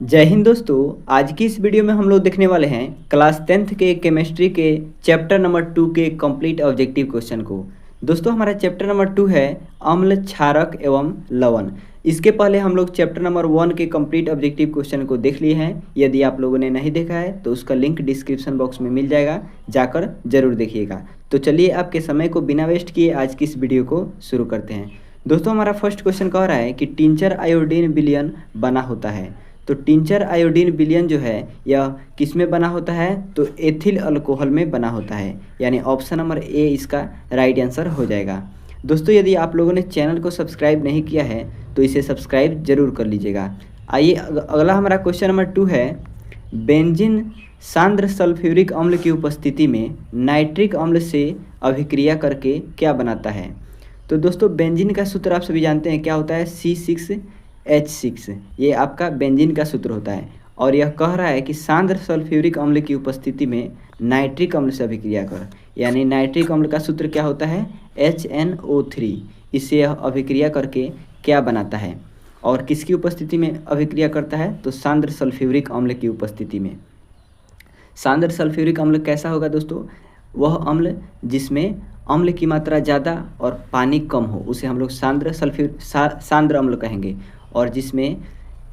जय हिंद दोस्तों। आज की इस वीडियो में हम लोग देखने वाले हैं क्लास 10th के केमिस्ट्री के चैप्टर नंबर 2 के कंप्लीट ऑब्जेक्टिव क्वेश्चन को। दोस्तों हमारा चैप्टर नंबर 2 है अम्ल, क्षारक एवं लवण। इसके पहले हम लोग चैप्टर नंबर 1 के कंप्लीट ऑब्जेक्टिव क्वेश्चन को देख लिए हैं। यदि आप लोगों ने नहीं देखा है तो उसका लिंक डिस्क्रिप्शन बॉक्स में मिल जाएगा, जाकर जरूर देखिएगा। तो चलिए आपके समय को बिना वेस्ट किए आज की इस वीडियो को शुरू करते हैं। दोस्तों हमारा फर्स्ट क्वेश्चन कह रहा है कि टिंचर आयोडीन विलयन बना होता है। तो टिंचर आयोडीन विलयन जो है यह किस में बना होता है? तो एथिल अल्कोहल में बना होता है, यानी ऑप्शन नंबर ए इसका राइट आंसर हो जाएगा। दोस्तों यदि आप लोगों ने चैनल को सब्सक्राइब नहीं किया है तो इसे सब्सक्राइब जरूर कर लीजिएगा। आइए अगला हमारा क्वेश्चन नंबर 2 है, बेंजीन सांद्र सल्फ्यूरिक अम्ल की उपस्थिति में नाइट्रिक अम्ल से अभिक्रिया करके क्या बनाता है? तो दोस्तों बेंजीन का सूत्र आप सभी जानते हैं क्या होता है, C6H6। ये आपका बेंजीन का सूत्र होता है और यह कह रहा है कि सांद्र सल्फ्यूरिक अम्ल की उपस्थिति में नाइट्रिक अम्ल से अभिक्रिया कर, यानी नाइट्रिक अम्ल का सूत्र क्या होता है, HNO3। इससे यह अभिक्रिया करके क्या बनाता है और किसकी उपस्थिति में अभिक्रिया करता है? तो सांद्र सल्फ्यूरिक अम्ल की उपस्थिति में। सांद्र सल्फ्यूरिक अम्ल कैसा होगा दोस्तों? वह अम्ल जिसमें अम्ल की मात्रा ज़्यादा और पानी कम हो उसे हम लोग सांद्र अम्ल कहेंगे, और जिसमें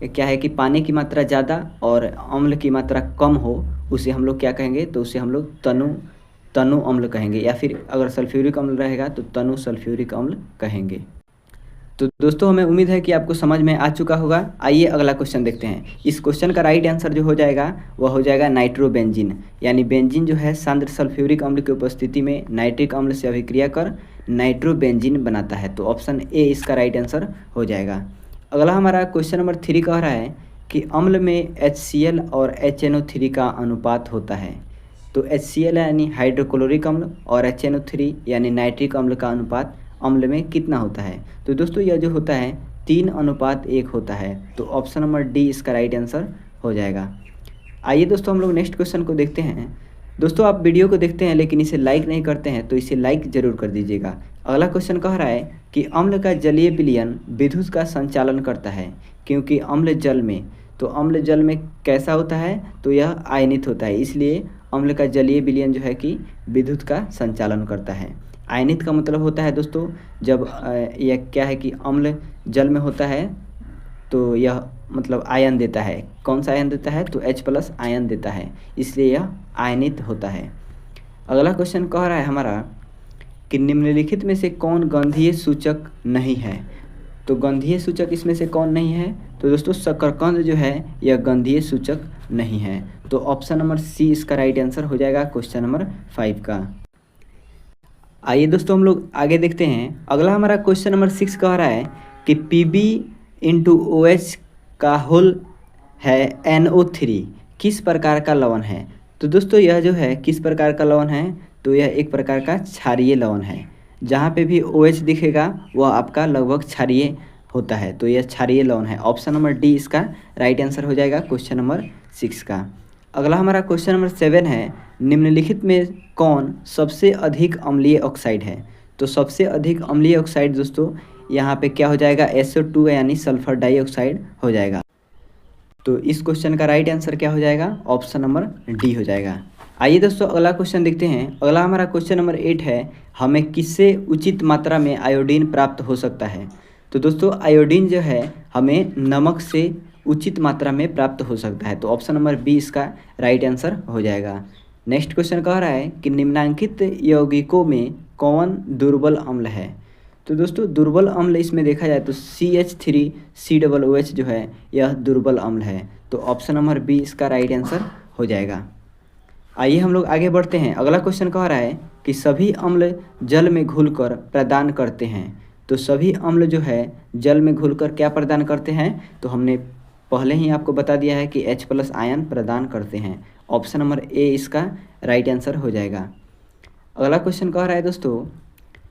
क्या है कि पानी की मात्रा ज़्यादा और अम्ल की मात्रा कम हो उसे हम लोग क्या कहेंगे? तो उसे हम लोग तनु अम्ल कहेंगे, या फिर अगर सल्फ्यूरिक अम्ल रहेगा तो तनु सल्फ्यूरिक अम्ल कहेंगे। तो दोस्तों हमें उम्मीद है कि आपको समझ में आ चुका होगा। आइए अगला क्वेश्चन देखते हैं। इस क्वेश्चन का राइट आंसर जो हो जाएगा वह हो जाएगा नाइट्रोबेंजीन, यानी बेंजीन जो है सांद्र सल्फ्यूरिक अम्ल की उपस्थिति में नाइट्रिक अम्ल से अभिक्रिया कर नाइट्रोबेंजीन बनाता है। तो ऑप्शन ए इसका राइट आंसर हो जाएगा। अगला हमारा क्वेश्चन नंबर 3 कह रहा है कि अम्ल में HCl और HNO3 का अनुपात होता है। तो HCl यानी हाइड्रोक्लोरिक अम्ल और HNO3 यानी नाइट्रिक अम्ल का अनुपात अम्ल में कितना होता है? तो दोस्तों यह जो होता है 3:1 होता है। तो ऑप्शन नंबर डी इसका राइट आंसर हो जाएगा। आइए दोस्तों हम लोग नेक्स्ट क्वेश्चन को देखते हैं। दोस्तों आप वीडियो को देखते हैं लेकिन इसे लाइक नहीं करते हैं तो इसे लाइक जरूर कर दीजिएगा। अगला क्वेश्चन कह रहा है कि अम्ल का जलीय विलयन विद्युत का संचालन करता है, क्योंकि अम्ल जल में, तो अम्ल जल में कैसा होता है? तो यह आयनित होता है, इसलिए अम्ल का जलीय विलयन जो है कि विद्युत का संचालन करता है। आयनित का मतलब होता है दोस्तों जब यह क्या है कि अम्ल जल में होता है तो यह मतलब आयन देता है। कौन सा आयन देता है? तो H+ आयन देता है, इसलिए यह आयनित होता है। अगला क्वेश्चन कह रहा है हमारा कि निम्नलिखित में से कौन गंधीय सूचक नहीं है? तो गंधीय सूचक इसमें से कौन नहीं है? तो दोस्तों शकरकंद जो है यह गंधीय सूचक नहीं है। तो ऑप्शन नंबर सी इसका राइट आंसर हो जाएगा क्वेश्चन नंबर 5 का। आइए दोस्तों हम लोग आगे देखते हैं। अगला हमारा क्वेश्चन नंबर 6 कह रहा है कि Pb/OH का होल है NO3 किस प्रकार का लवण है? तो दोस्तों यह जो है किस प्रकार का लवण है? तो यह एक प्रकार का क्षारीय लवण है। जहाँ पे भी OH दिखेगा वह आपका लगभग क्षारीय होता है, तो यह क्षारीय लवण है। ऑप्शन नंबर डी इसका राइट आंसर हो जाएगा क्वेश्चन नंबर 6 का। अगला हमारा क्वेश्चन नंबर 7 है, निम्नलिखित में कौन सबसे अधिक अम्लीय ऑक्साइड है? तो सबसे अधिक अम्लीय ऑक्साइड दोस्तों यहाँ पे क्या हो जाएगा? SO2 यानी सल्फर डाइऑक्साइड हो जाएगा। तो इस क्वेश्चन का राइट आंसर क्या हो जाएगा? ऑप्शन नंबर डी हो जाएगा। आइए दोस्तों अगला क्वेश्चन देखते हैं। अगला हमारा क्वेश्चन नंबर 8 है, हमें किससे उचित मात्रा में आयोडीन प्राप्त हो सकता है? तो दोस्तों आयोडीन जो है हमें नमक से उचित मात्रा में प्राप्त हो सकता है। तो ऑप्शन नंबर बी इसका राइट आंसर हो जाएगा। नेक्स्ट क्वेश्चन कह रहा है कि निम्नलिखित यौगिकों में कौन दुर्बल अम्ल है? तो दोस्तों दुर्बल अम्ल इसमें देखा जाए तो CH3COOH जो है यह दुर्बल अम्ल है। तो ऑप्शन नंबर बी इसका राइट आंसर हो जाएगा। आइए हम लोग आगे बढ़ते हैं। अगला क्वेश्चन कह रहा है कि सभी अम्ल जल में घुलकर प्रदान करते हैं। तो सभी अम्ल जो है जल में घुलकर क्या प्रदान करते हैं? तो हमने पहले ही आपको बता दिया है कि H+ आयन प्रदान करते हैं। ऑप्शन नंबर ए इसका राइट आंसर हो जाएगा। अगला क्वेश्चन कह रहा है दोस्तों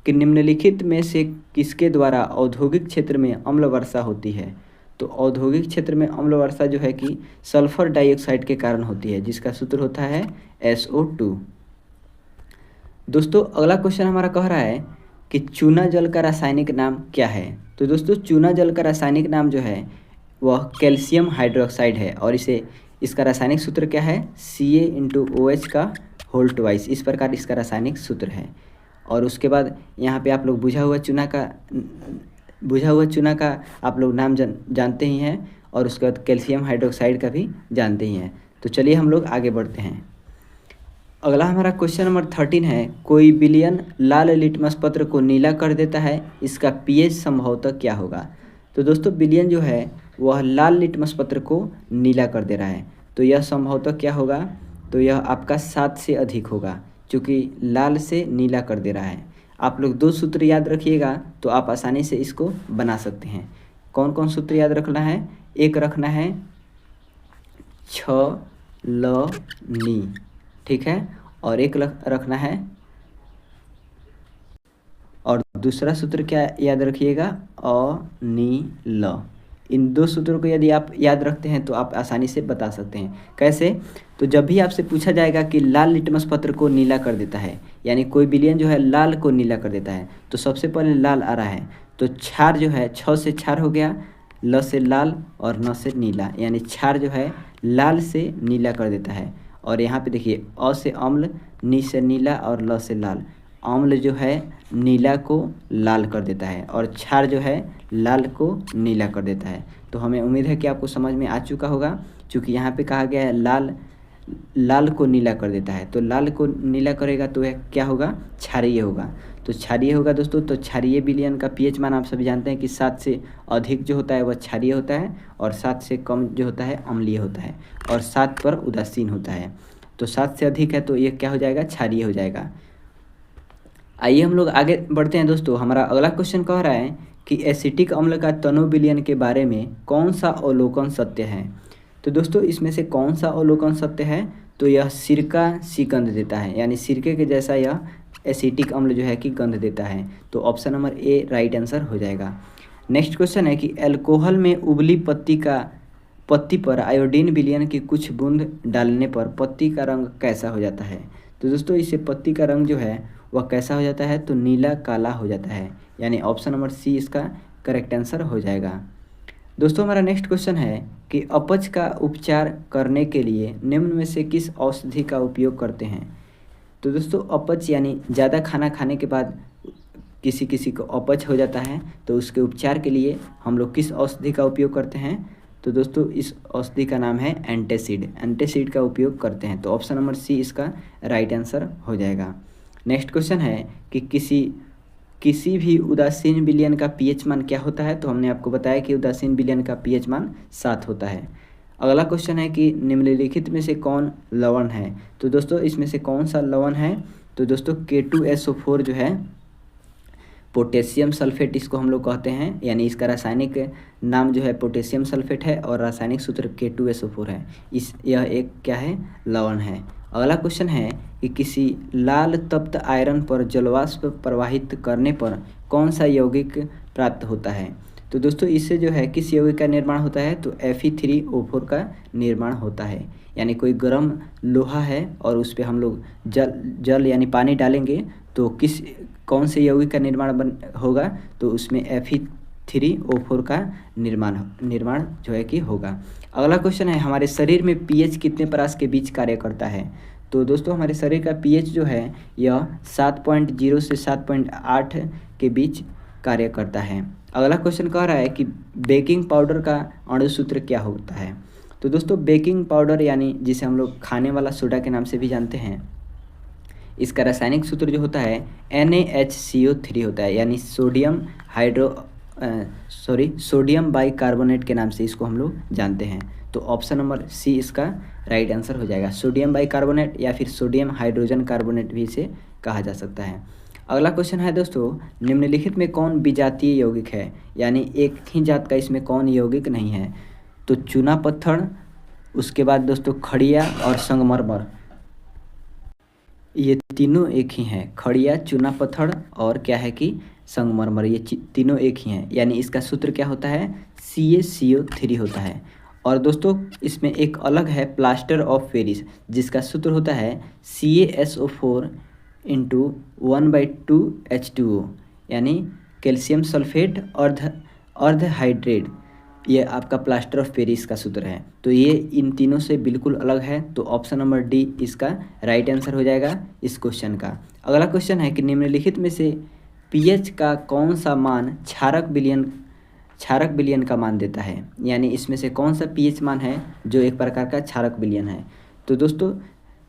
कि निम्नलिखित में से किसके द्वारा औद्योगिक क्षेत्र में अम्ल वर्षा होती है? तो औद्योगिक क्षेत्र में अम्ल वर्षा जो है कि सल्फर डाइऑक्साइड के कारण होती है, जिसका सूत्र होता है SO2। दोस्तों अगला क्वेश्चन हमारा कह रहा है कि चूना जल का रासायनिक नाम क्या है? तो दोस्तों चूना जल का रासायनिक नाम जो है वह कैल्शियम हाइड्रोक्साइड है और इसका रासायनिक सूत्र क्या है, Ca/OH का होल ट्वाइस। इस प्रकार इसका रासायनिक सूत्र है। और उसके बाद यहाँ पे आप लोग बुझा हुआ चूना का आप लोग नाम जानते ही हैं, और उसके बाद कैल्शियम हाइड्रोक्साइड का भी जानते ही हैं। तो चलिए हम लोग आगे बढ़ते हैं। अगला हमारा क्वेश्चन नंबर 13 है, कोई विलयन लाल लिटमस पत्र को नीला कर देता है, इसका पीएच संभवतः क्या होगा। तो दोस्तों विलयन जो है वह लाल लिटमस पत्र को नीला कर दे रहा है, तो यह संभवतः क्या होगा, तो यह आपका 7 से अधिक होगा, क्योंकि लाल से नीला कर दे रहा है। आप लोग 2 सूत्र याद रखिएगा तो आप आसानी से इसको बना सकते हैं। कौन कौन सूत्र याद रखना है, एक रखना है छ ल नी, ठीक है, और एक रखना है, और दूसरा सूत्र क्या याद रखिएगा, अ नी ल। इन 2 सूत्रों को यदि आप याद रखते हैं तो आप आसानी से बता सकते हैं। कैसे, तो जब भी आपसे पूछा जाएगा कि लाल लिटमस पत्र को नीला कर देता है, यानी कोई विलयन जो है लाल को नीला कर देता है, तो सबसे पहले लाल आ रहा है, तो क्षार जो है 6 से क्षार हो गया, ल से लाल और न से नीला, यानी क्षार जो है लाल से नीला कर देता है। और यहाँ पे देखिए अ से अम्ल, नी से नीला और ल से लाल, अम्ल जो है नीला को लाल कर देता है और क्षार जो है लाल को नीला कर देता है। तो हमें उम्मीद है कि आपको समझ में आ चुका होगा, क्योंकि यहाँ पे कहा गया है लाल को नीला कर देता है, तो लाल को नीला करेगा तो यह क्या होगा, क्षारीय होगा। तो क्षारीय होगा दोस्तों, तो क्षारीय विलयन का पीएच मान आप सभी जानते हैं कि 7 से अधिक जो होता है वह क्षारीय होता है, और 7 से कम जो होता है अम्लीय होता है, और 7 पर उदासीन होता है। तो 7 से अधिक है तो ये क्या हो जाएगा, क्षारीय हो जाएगा। आइए हम लोग आगे बढ़ते हैं दोस्तों। हमारा अगला क्वेश्चन कह रहा है कि एसिटिक अम्ल का तनु विलयन के बारे में कौन सा अवलोकन सत्य है। तो दोस्तों इसमें से कौन सा अवलोकन सत्य है, तो यह सिरका सी गंध देता है, यानी सिरके के जैसा यह एसिटिक अम्ल जो है कि गंध देता है। तो option number A right answer हो जाएगा। नेक्स्ट क्वेश्चन है कि एल्कोहल में उबली पत्ती पर आयोडीन विलयन की कुछ बूंद डालने पर पत्ती का रंग कैसा हो जाता है। तो दोस्तों इससे पत्ती का रंग जो है वह कैसा हो जाता है, तो नीला काला हो जाता है, यानी ऑप्शन नंबर सी इसका करेक्ट आंसर हो जाएगा। दोस्तों हमारा नेक्स्ट क्वेश्चन है कि अपच का उपचार करने के लिए निम्न में से किस औषधि का उपयोग करते हैं। तो दोस्तों अपच यानी ज़्यादा खाना खाने के बाद किसी को अपच हो जाता है, तो उसके उपचार के लिए हम लोग किस औषधि का उपयोग करते हैं। तो दोस्तों इस औषधि का नाम है एंटासिड का उपयोग करते हैं। तो ऑप्शन नंबर सी इसका राइट आंसर हो जाएगा। नेक्स्ट क्वेश्चन है कि किसी भी उदासीन विलयन का पीएच मान क्या होता है। तो हमने आपको बताया कि उदासीन विलयन का पीएच मान 7 होता है। अगला क्वेश्चन है कि निम्नलिखित में से कौन लवण है। तो दोस्तों इसमें से कौन सा लवण है, तो दोस्तों K2SO4 जो है पोटेशियम सल्फेट इसको हम लोग कहते हैं, यानी इसका रासायनिक नाम जो है पोटेशियम सल्फेट है और रासायनिक सूत्र K2SO4 है। यह एक क्या है, लवण है। अगला क्वेश्चन है कि किसी लाल तप्त आयरन पर जलवाष्प प्रवाहित करने पर कौन सा यौगिक प्राप्त होता है। तो दोस्तों इससे जो है किस यौगिक का निर्माण होता है, तो Fe3O4 का निर्माण होता है। यानी कोई गर्म लोहा है और उस पर हम लोग जल यानी पानी डालेंगे तो कौन से यौगिक का निर्माण होगा, तो उसमें Fe3O4 का निर्माण जो है कि होगा। अगला क्वेश्चन है हमारे शरीर में पीएच कितने परास के बीच कार्य करता है। तो दोस्तों हमारे शरीर का पीएच जो है यह 7.0 से 7.8 के बीच कार्य करता है। अगला क्वेश्चन कह रहा है कि बेकिंग पाउडर का अणु सूत्र क्या होता है। तो दोस्तों बेकिंग पाउडर यानी जिसे हम लोग खाने वाला सोडा के नाम से भी जानते हैं, इसका रासायनिक सूत्र जो होता है NaHCO3 होता है, यानी सोडियम बाइकार्बोनेट के नाम से इसको हम लोग जानते हैं। तो ऑप्शन नंबर सी इसका राइट आंसर हो जाएगा। सोडियम बाइकार्बोनेट या फिर सोडियम हाइड्रोजन कार्बोनेट भी इसे कहा जा सकता है। अगला क्वेश्चन है दोस्तों, निम्नलिखित में कौन विजातीय यौगिक है, यानी एक ही जात का इसमें कौन यौगिक नहीं है। तो चूना पत्थर, उसके बाद दोस्तों खड़िया और संगमरमर, ये तीनों एक ही हैं। खड़िया, चूना पत्थर और क्या है कि संगमरमर, ये तीनों एक ही हैं, यानी इसका सूत्र क्या होता है, CaCO3 होता है। और दोस्तों इसमें एक अलग है प्लास्टर ऑफ पेरिस, जिसका सूत्र होता है CaSO4 × 1/2H2O, यानी कैल्शियम सल्फेट अर्ध हाइड्रेट ये आपका प्लास्टर ऑफ पेरिस का सूत्र है। तो ये इन तीनों से बिल्कुल अलग है, तो ऑप्शन नंबर डी इसका राइट आंसर हो जाएगा इस क्वेश्चन का। अगला क्वेश्चन है कि निम्नलिखित में से पीएच का कौन सा मान क्षारक विलयन का मान देता है, यानी इसमें से कौन सा पीएच मान है जो एक प्रकार का क्षारक विलयन है। तो दोस्तों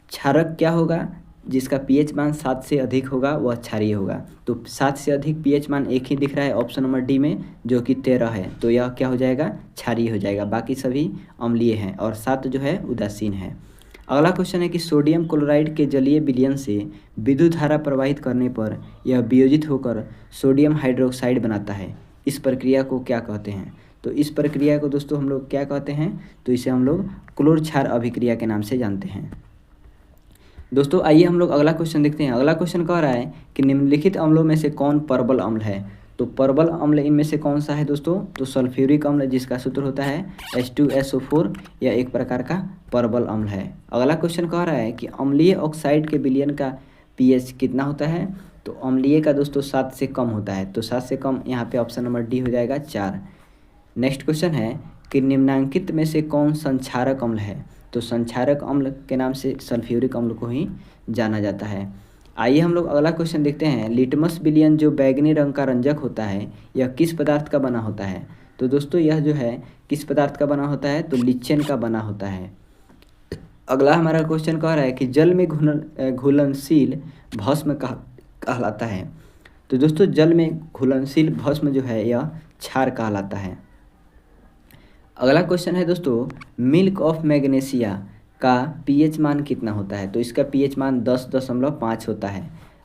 क्षारक क्या होगा, जिसका पीएच मान 7 से अधिक होगा वह क्षारीय होगा। तो 7 से अधिक पीएच मान एक ही दिख रहा है ऑप्शन नंबर डी में, जो कि 13 है, तो यह क्या हो जाएगा, क्षारीय हो जाएगा। बाकी सभी अम्लीय हैं और 7 जो है उदासीन है। अगला क्वेश्चन है कि सोडियम क्लोराइड के जलीय विलयन से विद्युत धारा प्रवाहित करने पर यह वियोजित होकर सोडियम हाइड्रोक्साइड बनाता है, इस प्रक्रिया को क्या कहते हैं। तो इस प्रक्रिया को दोस्तों हम लोग क्या कहते हैं, तो इसे हम लोग क्लोर क्षार अभिक्रिया के नाम से जानते हैं। दोस्तों आइए हम लोग अगला क्वेश्चन देखते हैं। अगला क्वेश्चन कह रहा है कि निम्नलिखित अम्लों में से कौन परबल अम्ल है। तो परबल अम्ल इनमें से कौन सा है दोस्तों, तो सल्फ्यूरिक अम्ल, जिसका सूत्र होता है H2SO4, यह एक प्रकार का परबल अम्ल है। अगला क्वेश्चन कह रहा है कि अम्लीय ऑक्साइड के विलयन का पीएच कितना होता है। तो अम्लीय का दोस्तों 7 से कम होता है, तो 7 से कम यहाँ पे ऑप्शन नंबर डी हो जाएगा 4। नेक्स्ट क्वेश्चन है कि निम्नांकित में से कौन संक्षारक अम्ल है। तो संक्षारक अम्ल के नाम से सल्फ्यूरिक अम्ल को ही जाना जाता है। आइए हम लोग अगला क्वेश्चन देखते हैं। लिटमस विलयन जो बैगनी रंग का रंजक होता है, यह किस पदार्थ का बना होता है। तो दोस्तों यह जो है किस पदार्थ का बना होता है, तो लिचेन का बना होता है। अगला हमारा क्वेश्चन कह रहा है कि जल में घुलनशील भस्म कहलाता है। तो दोस्तों जल में घुलनशील भस्म जो है यह क्षार कहलाता है। अगला क्वेश्चन है दोस्तों, मिल्क ऑफ मैग्नीशिया का पीएच मान कितना होता है। तो इसका पीएच मान 10.5 होता है।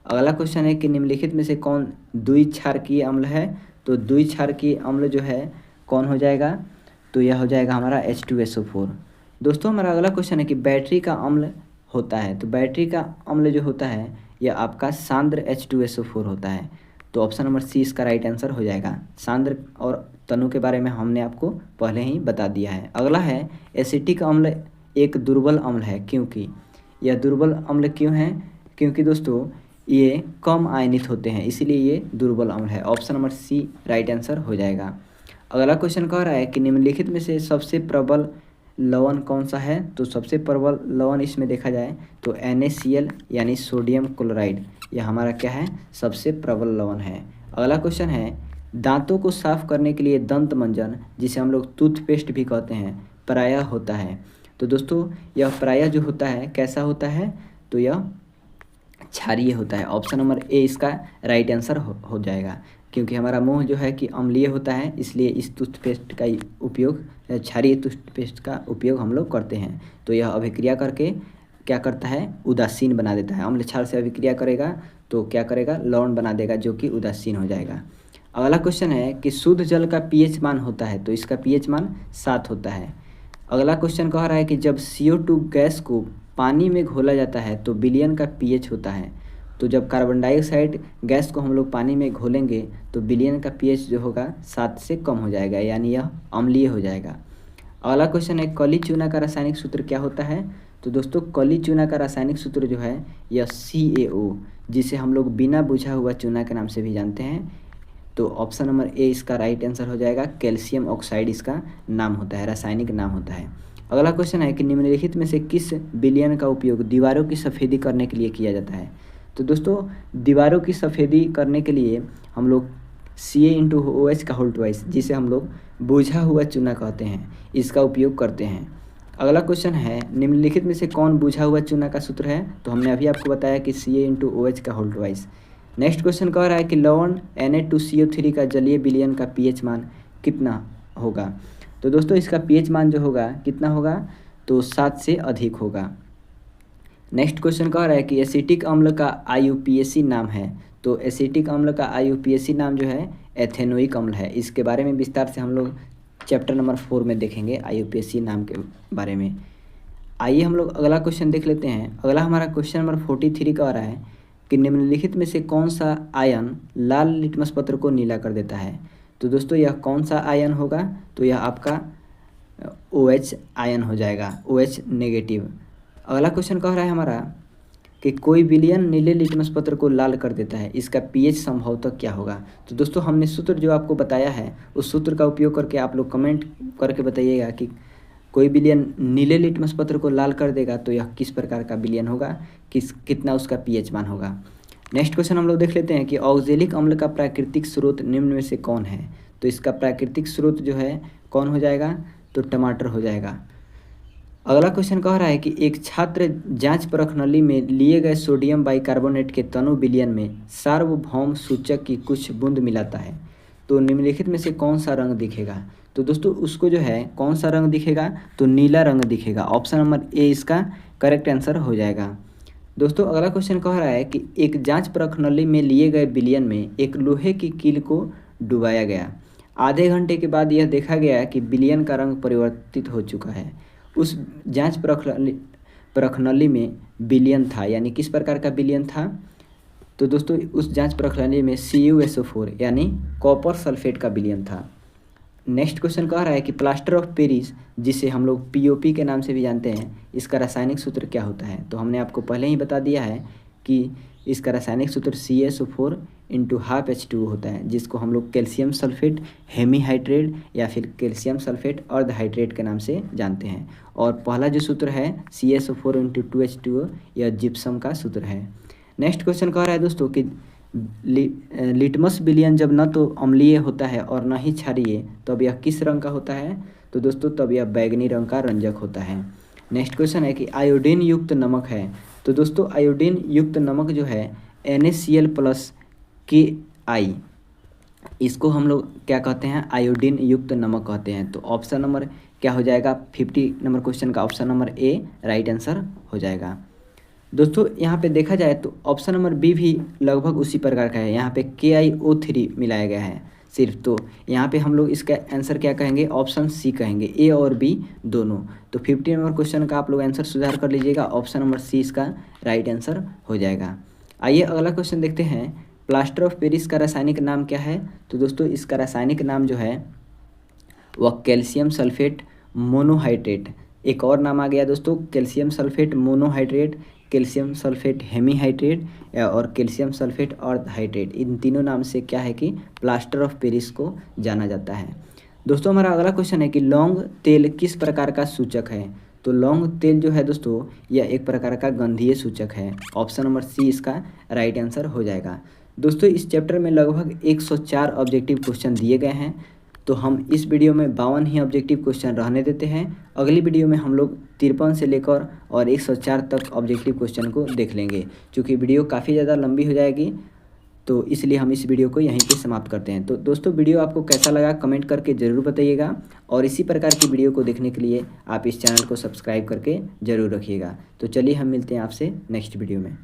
अगला क्वेश्चन है कि निम्नलिखित में से कौन द्विक्षारकीय अम्ल है। तो द्विक्षारकीय अम्ल जो है कौन हो जाएगा, तो यह हो जाएगा हमारा H2SO4। दोस्तों हमारा अगला क्वेश्चन है कि बैटरी का अम्ल होता है। तो बैटरी का अम्ल जो होता है यह आपका सांद्र H2SO4 होता है। तो ऑप्शन नंबर सी इसका राइट आंसर हो जाएगा। सांद्र और तनु के बारे में हमने आपको पहले ही बता दिया है। अगला है एसिटिक अम्ल एक दुर्बल अम्ल है, क्योंकि यह दुर्बल अम्ल क्यों है, क्योंकि दोस्तों ये कम आयनित होते हैं, इसीलिए ये दुर्बल अम्ल है। Option number C right answer हो जाएगा। अगला क्वेश्चन कह रहा है कि निम्नलिखित में से सबसे प्रबल लवण कौन सा है। तो सबसे प्रबल लवण इसमें देखा जाए तो NaCl यानी सोडियम क्लोराइड, यह हमारा क्या है, सबसे प्रबल लवण है। अगला क्वेश्चन है दांतों को साफ करने के लिए दंत मंजन, जिसे हम लोग टूथपेस्ट भी कहते हैं, प्रायः होता है। तो दोस्तों यह प्रायः जो होता है कैसा होता है, तो यह क्षारीय होता है। ऑप्शन नंबर ए इसका राइट आंसर हो जाएगा, क्योंकि हमारा मुंह जो है कि अम्लीय होता है, इसलिए इस टूथपेस्ट का उपयोग, क्षारीय टूथपेस्ट का उपयोग हम लोग करते हैं। तो यह अभिक्रिया करके क्या करता है, उदासीन बना देता है। अम्ल क्षार से अभिक्रिया करेगा तो क्या करेगा, लवण बना देगा जो कि उदासीन हो जाएगा। अगला क्वेश्चन है कि शुद्ध जल का पीएच मान होता है। तो इसका पीएच मान 7 होता है। अगला क्वेश्चन कह रहा है कि जब CO2 गैस को पानी में घोला जाता है तो विलयन का पीएच होता है। तो जब कार्बन डाइऑक्साइड गैस को हम लोग पानी में घोलेंगे तो विलयन का पीएच जो होगा 7 से कम हो जाएगा, यानी यह अम्लीय हो जाएगा। अगला क्वेश्चन है कली चूना का रासायनिक सूत्र क्या होता है। तो दोस्तों कली चूना का रासायनिक सूत्र जो है यह CaO, जिसे हम लोग बिना बुझा हुआ चूना के नाम से भी जानते हैं। तो ऑप्शन नंबर ए इसका राइट आंसर हो जाएगा। कैल्शियम ऑक्साइड इसका नाम होता है, रासायनिक नाम होता है। अगला क्वेश्चन है कि निम्नलिखित में से किस विलयन का उपयोग दीवारों की सफ़ेदी करने के लिए किया जाता है। तो दोस्तों दीवारों की सफ़ेदी करने के लिए हम लोग Ca×OH का होल ट्वाइस, जिसे हम लोग बुझा हुआ चूना कहते हैं, इसका उपयोग करते हैं। अगला क्वेश्चन है निम्नलिखित में से कौन बुझा हुआ चूना का सूत्र है। तो हमने अभी आपको बताया कि Ca×OH का होल ट्वाइस। नेक्स्ट क्वेश्चन कह रहा है कि लवण Na2CO3 का जलीय विलयन का पीएच मान कितना होगा। तो दोस्तों इसका पीएच मान जो होगा कितना होगा, तो 7 से अधिक होगा। नेक्स्ट क्वेश्चन कह रहा है कि एसिटिक अम्ल का IUPAC नाम है। तो एसिटिक अम्ल का IUPAC नाम जो है एथेनोइक अम्ल है। इसके बारे में विस्तार से हम लोग चैप्टर नंबर 4 में देखेंगे IUPAC नाम के बारे में। आइए हम लोग अगला क्वेश्चन देख लेते हैं। अगला हमारा क्वेश्चन नंबर 43 कह रहा है कि निम्नलिखित में से कौन सा आयन लाल लिटमस पत्र को नीला कर देता है। तो दोस्तों यह कौन सा आयन होगा, तो यह आपका OH आयन हो जाएगा, OH नेगेटिव। अगला क्वेश्चन कह रहा है हमारा कि कोई विलयन नीले लिटमस पत्र को लाल कर देता है, इसका पीएच संभवतः क्या होगा। तो दोस्तों हमने सूत्र जो आपको बताया है उस सूत्र का उपयोग करके आप लोग कमेंट करके बताइएगा कि कोई विलयन नीले लिटमस पत्र को लाल कर देगा तो यह किस प्रकार का विलयन होगा, कितना उसका पीएच मान होगा। नेक्स्ट क्वेश्चन हम लोग देख लेते हैं कि ऑक्जेलिक अम्ल का प्राकृतिक स्रोत निम्न में से कौन है। तो इसका प्राकृतिक स्रोत जो है कौन हो जाएगा, तो टमाटर हो जाएगा। अगला क्वेश्चन कह रहा है कि एक छात्र जांच परख नली में लिए गए सोडियम बाइकार्बोनेट के तनु विलयन में सार्वभौम सूचक की कुछ बूंद मिलाता है, तो निम्नलिखित में से कौन सा रंग दिखेगा। तो दोस्तों उसको जो है कौन सा रंग दिखेगा, तो नीला रंग दिखेगा। ऑप्शन नंबर ए इसका करेक्ट आंसर हो जाएगा। दोस्तों अगला क्वेश्चन कह रहा है कि एक जांच परख नली में लिए गए विलयन में एक लोहे की कील को डुबाया गया। आधे घंटे के बाद यह देखा गया कि विलयन का रंग परिवर्तित हो चुका है। उस जांच परख नली में विलयन था, यानी किस प्रकार का विलयन था। तो दोस्तों उस जांच परख नली में CuSO4 यानी कॉपर सल्फेट का विलयन था। नेक्स्ट क्वेश्चन कह रहा है कि प्लास्टर ऑफ पेरिस, जिसे हम लोग POP के नाम से भी जानते हैं, इसका रासायनिक सूत्र क्या होता है। तो हमने आपको पहले ही बता दिया है कि इसका रासायनिक सूत्र CaSO4 × 12H2O होता है, जिसको हम लोग कैल्शियम सल्फेट हेमीहाइड्रेट या फिर कैल्शियम सल्फेट अर्धहाइड्रेट के नाम से जानते हैं। और पहला जो सूत्र है CaSO4 × 2H2O यह जिप्सम का सूत्र है। नेक्स्ट क्वेश्चन कह रहा है दोस्तों कि लिटमस विलयन जब न तो अम्लीय होता है और न ही क्षारीय, तब यह किस रंग का होता है। तो दोस्तों तब यह बैंगनी रंग का रंजक होता है। नेक्स्ट क्वेश्चन है कि आयोडीन युक्त नमक है। तो दोस्तों आयोडीन युक्त नमक जो है NaCl+Ki, इसको हम लोग क्या कहते हैं, आयोडीन युक्त नमक कहते हैं। तो ऑप्शन नंबर क्या हो जाएगा, 50 नंबर क्वेश्चन का option number A right answer हो जाएगा। दोस्तों यहाँ पे देखा जाए तो ऑप्शन नंबर बी भी लगभग उसी प्रकार का है। यहाँ पे KiO3 मिलाया गया है सिर्फ, तो यहाँ पे हम लोग इसका आंसर क्या कहेंगे, ऑप्शन सी कहेंगे, ए और बी दोनों। तो 50 नंबर क्वेश्चन का आप लोग आंसर सुधार कर लीजिएगा, ऑप्शन नंबर सी इसका राइट आंसर हो जाएगा। आइए अगला क्वेश्चन देखते हैं, प्लास्टर ऑफ पेरिस का रासायनिक नाम क्या है। तो दोस्तों इसका रासायनिक नाम जो है वह कैल्शियम सल्फेट मोनोहाइड्रेट, एक और नाम आ गया दोस्तों calcium sulphate monohydrate, calcium sulphate hemihydrate और कैल्शियम सल्फेट अर्धहाइड्रेट, इन तीनों नाम से क्या है कि प्लास्टर ऑफ पेरिस को जाना जाता है। दोस्तों हमारा अगला क्वेश्चन है कि लौंग तेल किस प्रकार का सूचक है। तो लौंग तेल जो है दोस्तों यह एक प्रकार का गंधीय सूचक है। ऑप्शन नंबर सी इसका राइट आंसर हो जाएगा। दोस्तों इस चैप्टर में लगभग 104 ऑब्जेक्टिव क्वेश्चन दिए गए हैं, तो हम इस वीडियो में 52 ही ऑब्जेक्टिव क्वेश्चन रहने देते हैं। अगली वीडियो में हम लोग 53 से लेकर और 104 तक ऑब्जेक्टिव क्वेश्चन को देख लेंगे। चूँकि वीडियो काफ़ी ज़्यादा लंबी हो जाएगी तो इसलिए हम इस वीडियो को यहीं पे समाप्त करते हैं। तो दोस्तों वीडियो आपको कैसा लगा कमेंट करके ज़रूर बताइएगा, और इसी प्रकार की वीडियो को देखने के लिए आप इस चैनल को सब्सक्राइब करके ज़रूर रखिएगा। तो चलिए हम मिलते हैं आपसे नेक्स्ट वीडियो में।